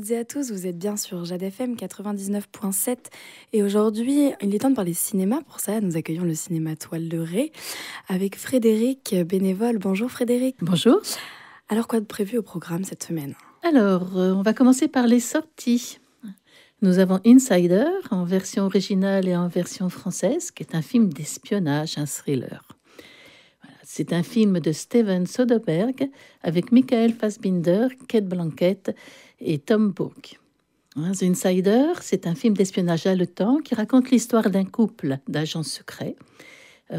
toutes et à tous, vous êtes bien sur Jade FM 99.7 et aujourd'hui il est temps de parler cinéma. Pour ça nous accueillons le cinéma Toile de Ré avec Frédéric, bénévole. Bonjour Frédéric. Bonjour. Alors quoi de prévu au programme cette semaine? Alors, on va commencer par les sorties. Nous avons Insider en version originale et en version française, qui est un film d'espionnage, un thriller. Voilà, c'est un film de Steven Soderbergh avec Michael Fassbinder, Cate Blanchett et Tom Burke. The Insider, c'est un film d'espionnage haletant qui raconte l'histoire d'un couple d'agents secrets,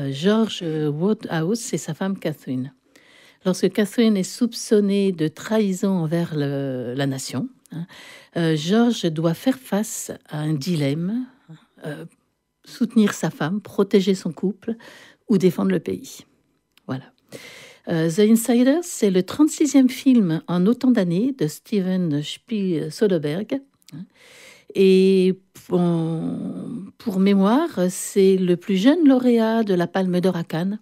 George Woodhouse et sa femme Catherine. Lorsque Catherine est soupçonnée de trahison envers la nation, George doit faire face à un dilemme, soutenir sa femme, protéger son couple ou défendre le pays. Voilà. The Insider, c'est le 36e film en autant d'années de Steven Soderbergh. Et pour mémoire, c'est le plus jeune lauréat de la Palme d'Or à Cannes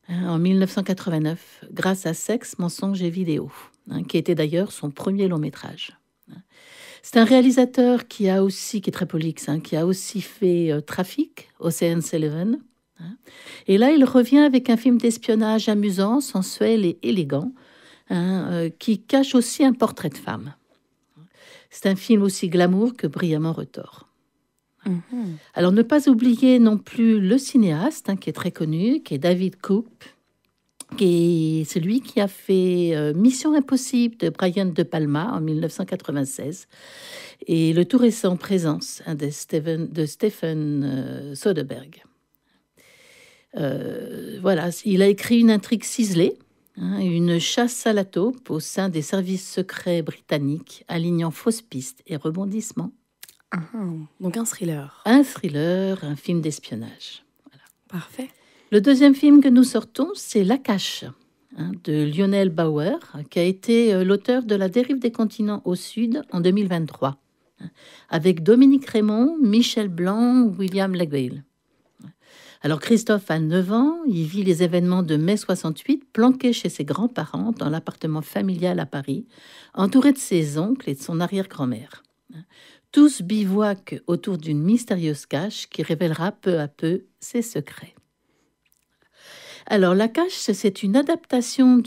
en 1989, grâce à Sexe, mensonges et vidéos, qui était d'ailleurs son premier long métrage. C'est un réalisateur qui est très prolixe, qui a aussi fait Trafic, Ocean's 11. Et là, il revient avec un film d'espionnage amusant, sensuel et élégant, qui cache aussi un portrait de femme. C'est un film aussi glamour que brillamment retors. Alors, ne pas oublier non plus le cinéaste, qui est très connu, qui est David Koepp, qui est celui qui a fait Mission Impossible de Brian De Palma en 1996 et le tout récent Présence de Steven Soderbergh. Voilà, il a écrit une intrigue ciselée, une chasse à la taupe au sein des services secrets britanniques, alignant fausses pistes et rebondissements. Donc un thriller. Un thriller, un film d'espionnage. Voilà. Parfait. Le deuxième film que nous sortons, c'est La Cache, de Lionel Bauer, qui a été l'auteur de La dérive des continents au sud en 2023, avec Dominique Raymond, Michel Blanc, William Legale. Alors Christophe a 9 ans, il vit les événements de mai 68, planqué chez ses grands-parents dans l'appartement familial à Paris, entouré de ses oncles et de son arrière-grand-mère. Tous bivouaquent autour d'une mystérieuse cache qui révélera peu à peu ses secrets. Alors, La Cache, c'est une adaptation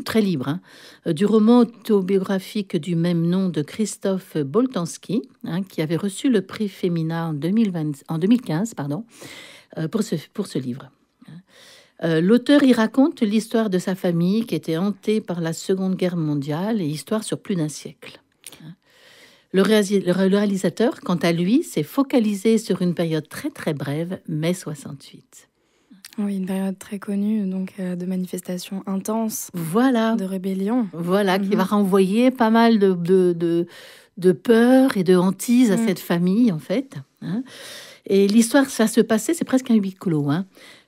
très libre du roman autobiographique du même nom de Christophe Boltanski, qui avait reçu le prix Femina en 2015 pour ce livre. L'auteur y raconte l'histoire de sa famille qui était hantée par la Seconde Guerre mondiale et histoire sur plus d'un siècle. Le réalisateur, quant à lui, s'est focalisé sur une période très très brève, mai 68. Oui, une période très connue, donc de manifestations intenses, voilà, de rébellion. Voilà, qui va renvoyer pas mal de peur et de hantise à cette famille, en fait. Et l'histoire, ça se passait, c'est presque un huis clos,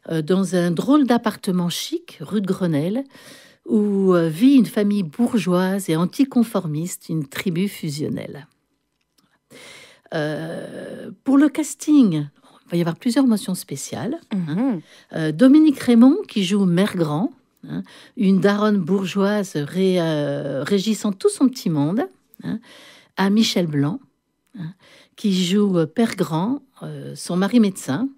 dans un drôle d'appartement chic, rue de Grenelle, où vit une famille bourgeoise et anticonformiste, une tribu fusionnelle. Pour le casting, il va y avoir plusieurs mentions spéciales. Dominique Raymond, qui joue Mère Grand, une daronne bourgeoise régissant tout son petit monde. À Michel Blanc, qui joue Père Grand, son mari médecin.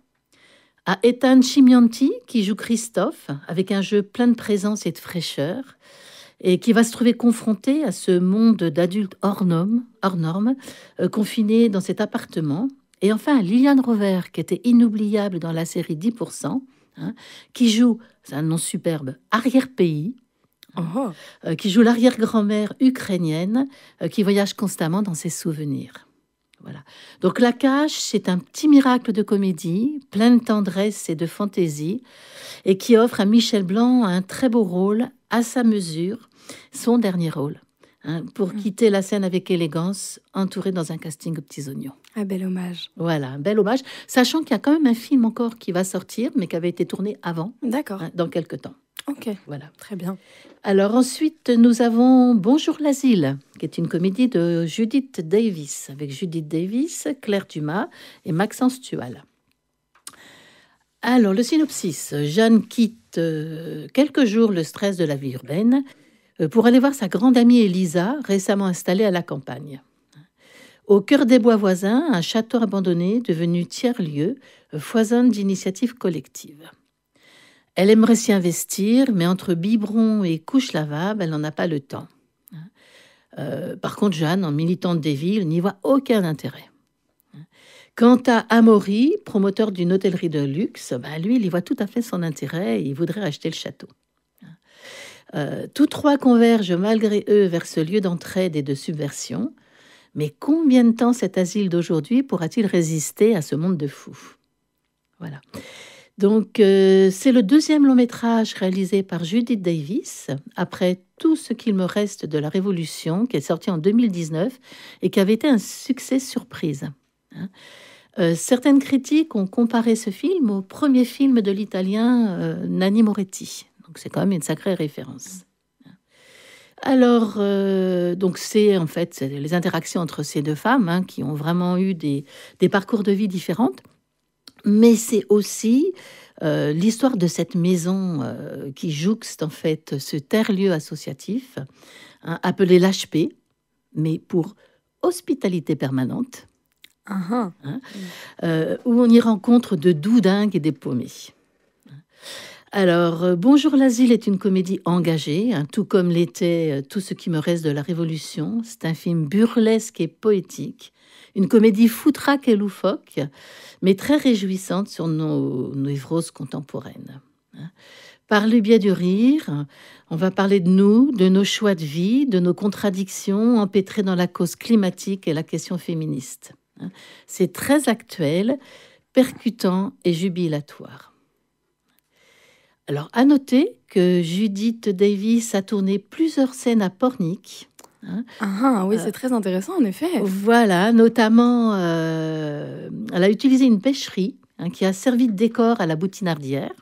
À Ethan Chimianti, qui joue Christophe, avec un jeu plein de présence et de fraîcheur, et qui va se trouver confronté à ce monde d'adultes hors norme, confiné dans cet appartement. Et enfin, Liliane Rover, qui était inoubliable dans la série 10%, qui joue, c'est un nom superbe, Arrière-pays, qui joue l'arrière-grand-mère ukrainienne, qui voyage constamment dans ses souvenirs. Voilà. Donc La Cache, c'est un petit miracle de comédie, plein de tendresse et de fantaisie, et qui offre à Michel Blanc un très beau rôle, à sa mesure, son dernier rôle, pour quitter la scène avec élégance, entouré dans un casting aux petits oignons. Un bel hommage. Voilà, un bel hommage, sachant qu'il y a quand même un film encore qui va sortir, mais qui avait été tourné avant, dans quelques temps. Ok, voilà, très bien. Alors ensuite, nous avons Bonjour l'asile, qui est une comédie de Judith Davis, avec Judith Davis, Claire Dumas et Maxence Tual. Alors, le synopsis. Jeanne quitte quelques jours le stress de la vie urbaine pour aller voir sa grande amie Elisa, récemment installée à la campagne. Au cœur des bois voisins, un château abandonné, devenu tiers-lieu, foisonne d'initiatives collectives. Elle aimerait s'y investir, mais entre biberons et couches lavables, elle n'en a pas le temps. Par contre, Jeanne, en militante des villes, n'y voit aucun intérêt. Quant à Amaury, promoteur d'une hôtellerie de luxe, lui, il y voit tout à fait son intérêt et il voudrait acheter le château. Tous trois convergent malgré eux vers ce lieu d'entraide et de subversion. Mais combien de temps cet asile d'aujourd'hui pourra-t-il résister à ce monde de fous? Voilà. Donc, c'est le deuxième long métrage réalisé par Judith Davis, après Tout ce qu'il me reste de la Révolution, qui est sorti en 2019 et qui avait été un succès surprise. Certaines critiques ont comparé ce film au premier film de l'italien Nanni Moretti. Donc, c'est quand même une sacrée référence. Alors, donc c'est en fait les interactions entre ces deux femmes qui ont vraiment eu des parcours de vie différentes, mais c'est aussi l'histoire de cette maison qui jouxte en fait ce tiers-lieu associatif appelé l'HP, mais pour hospitalité permanente, où on y rencontre de doux dingues et des paumés. Alors, Bonjour l'asile est une comédie engagée, tout comme l'était Tout ce qui me reste de la Révolution. C'est un film burlesque et poétique, une comédie foutraque et loufoque, mais très réjouissante sur nos névroses contemporaines. Par le biais du rire, on va parler de nous, de nos choix de vie, de nos contradictions empêtrées dans la cause climatique et la question féministe. C'est très actuel, percutant et jubilatoire. Alors, à noter que Judith Davis a tourné plusieurs scènes à Pornic. Oui, c'est très intéressant, en effet. Voilà, notamment, elle a utilisé une pêcherie qui a servi de décor à la Boutinardière,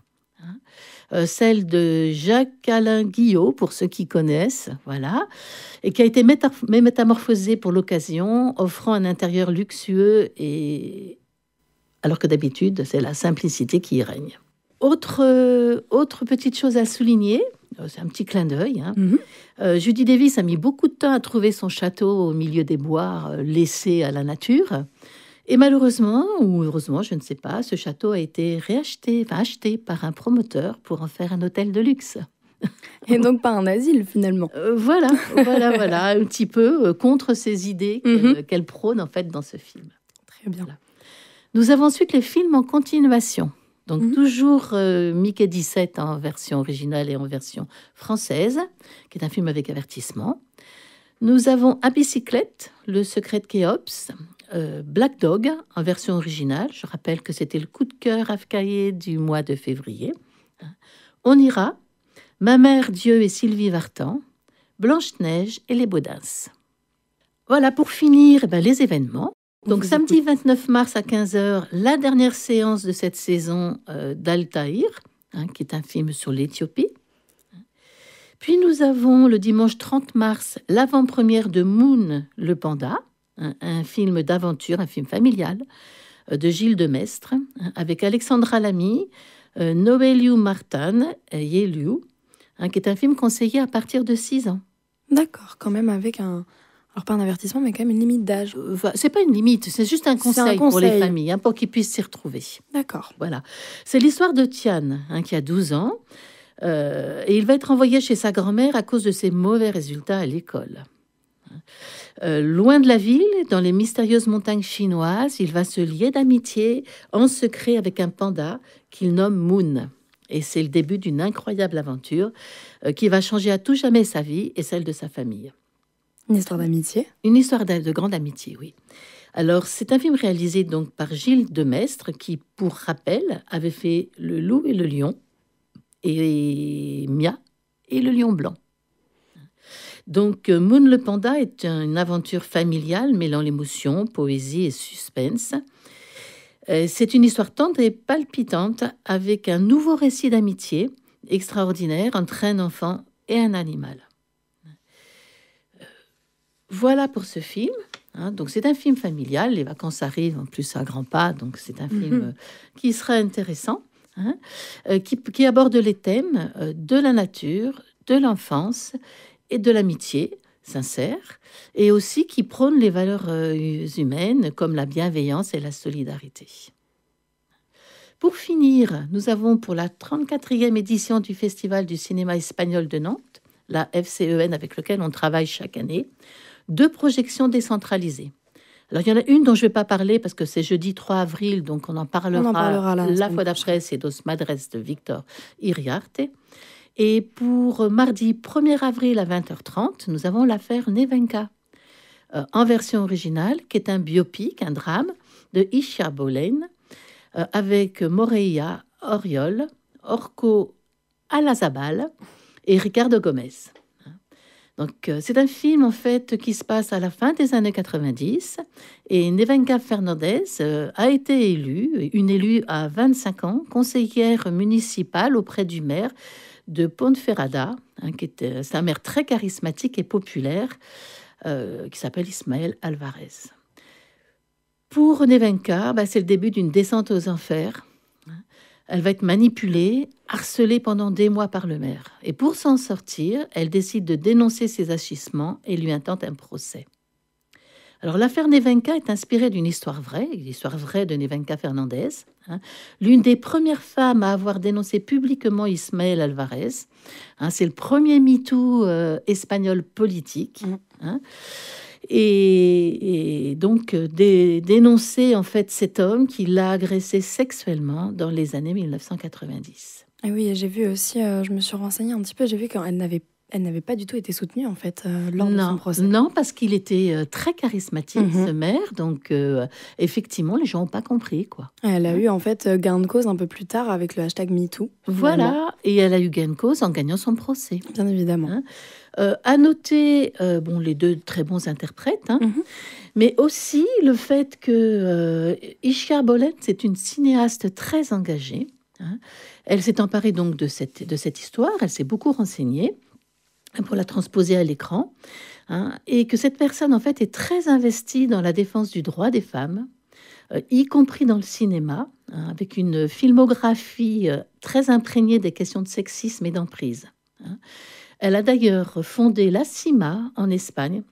celle de Jacques-Alain Guillot, pour ceux qui connaissent, voilà, et qui a été métamorphosée pour l'occasion, offrant un intérieur luxueux, alors que d'habitude, c'est la simplicité qui y règne. Autre petite chose à souligner, c'est un petit clin d'œil. Judy Davis a mis beaucoup de temps à trouver son château au milieu des bois laissés à la nature. Et malheureusement, ou heureusement, je ne sais pas, ce château a été acheté par un promoteur pour en faire un hôtel de luxe. Et donc pas un asile, finalement. Voilà, un petit peu contre ces idées qu'elle prône en fait dans ce film. Très bien. Voilà. Nous avons ensuite les films en continuation. Donc, toujours Mickey 17 en version originale et en version française, qui est un film avec avertissement. Nous avons À bicyclette, Le secret de Khéops, Black Dog en version originale. Je rappelle que c'était le coup de cœur afcaillé du mois de février. On ira, Ma mère Dieu et Sylvie Vartan, Blanche-Neige et les Baudins. Voilà, pour finir, les événements. Donc, samedi 29 mars à 15h, la dernière séance de cette saison d'Altaïr, qui est un film sur l'Éthiopie. Puis, nous avons le dimanche 30 mars, l'avant-première de Moon, le panda, un film d'aventure, un film familial, de Gilles Demestre, avec Alexandra Lamy, Noéliu Martin et Yeliu, qui est un film conseillé à partir de 6 ans. D'accord, quand même avec un... Alors, pas un avertissement, mais quand même une limite d'âge. C'est pas une limite, c'est juste un conseil pour les familles, pour qu'ils puissent s'y retrouver. D'accord. Voilà. C'est l'histoire de Tian, qui a 12 ans, et il va être envoyé chez sa grand-mère à cause de ses mauvais résultats à l'école. Loin de la ville, dans les mystérieuses montagnes chinoises, il va se lier d'amitié en secret avec un panda qu'il nomme Moon. Et c'est le début d'une incroyable aventure qui va changer à tout jamais sa vie et celle de sa famille. Une histoire d'amitié. Une histoire de grande amitié, oui. Alors, c'est un film réalisé donc par Gilles Demestre, qui, pour rappel, avait fait Le Loup et le Lion, et Mia et le Lion Blanc. Donc, Moon le Panda est une aventure familiale mêlant l'émotion, poésie et suspense. C'est une histoire tendre et palpitante, avec un nouveau récit d'amitié extraordinaire entre un enfant et un animal. Voilà pour ce film. Donc, c'est un film familial. Les vacances arrivent en plus à grands pas. Donc, c'est un film qui sera intéressant, qui aborde les thèmes de la nature, de l'enfance et de l'amitié sincère, et aussi qui prône les valeurs humaines comme la bienveillance et la solidarité. Pour finir, nous avons pour la 34e édition du Festival du cinéma espagnol de Nantes, la FCEN avec lequel on travaille chaque année, 2 projections décentralisées. Alors, il y en a une dont je ne vais pas parler parce que c'est jeudi 3 avril, donc on en parlera la fois d'après, c'est Dos Madres de Victor Iriarte. Et pour mardi 1er avril à 20h30, nous avons l'affaire Nevenka, en version originale, qui est un biopic, un drame de Isha Bolen, avec Moreia Oriol, Orco Alazabal et Ricardo Gomez. Donc, c'est un film en fait qui se passe à la fin des années 90 et Nevenka Fernandez a été une élue à 25 ans, conseillère municipale auprès du maire de Ponferrada, c'est un maire très charismatique et populaire qui s'appelle Ismaël Alvarez. Pour Nevenka, c'est le début d'une descente aux enfers. Elle va être manipulée, harcelée pendant des mois par le maire. Et pour s'en sortir, elle décide de dénoncer ses agissements et lui intente un procès. Alors, l'affaire Nevenka est inspirée d'une histoire vraie, l'histoire vraie de Nevenka Fernandez, l'une des premières femmes à avoir dénoncé publiquement Ismaël Alvarez. C'est le premier MeToo espagnol politique. Et donc dénoncer en fait cet homme qui l'a agressé sexuellement dans les années 1990. Et oui, j'ai vu aussi, je me suis renseignée un petit peu, j'ai vu qu'elle n'avait pas du tout été soutenue en fait lors de son procès. Non, parce qu'il était très charismatique, ce maire, donc effectivement les gens n'ont pas compris quoi. Elle a eu en fait gain de cause un peu plus tard avec le hashtag MeToo. Voilà, et elle a eu gain de cause en gagnant son procès. Bien évidemment. À noter les 2 très bons interprètes, mais aussi le fait que Isha Bolen, c'est une cinéaste très engagée. Elle s'est emparée donc de cette histoire, elle s'est beaucoup renseignée pour la transposer à l'écran, et que cette personne en fait est très investie dans la défense du droit des femmes, y compris dans le cinéma, avec une filmographie très imprégnée des questions de sexisme et d'emprise. Elle a d'ailleurs fondé la CIMA en Espagne,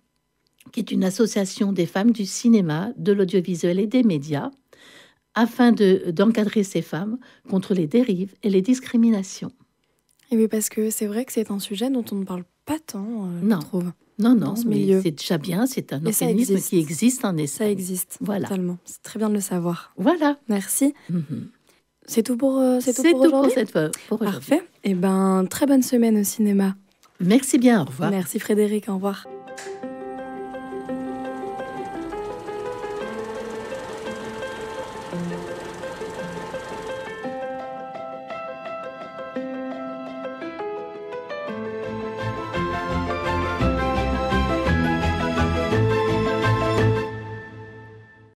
qui est une association des femmes du cinéma, de l'audiovisuel et des médias, afin d'encadrer ces femmes contre les dérives et les discriminations. Et oui, parce que c'est vrai que c'est un sujet dont on ne parle pas tant, je trouve. Non, mais c'est déjà bien, c'est un organisme qui existe en Espagne. Ça existe, voilà. Totalement. C'est très bien de le savoir. Voilà. Merci. C'est tout pour cette fois. Parfait. Et très bonne semaine au cinéma. Merci bien, au revoir. Merci Frédéric, au revoir.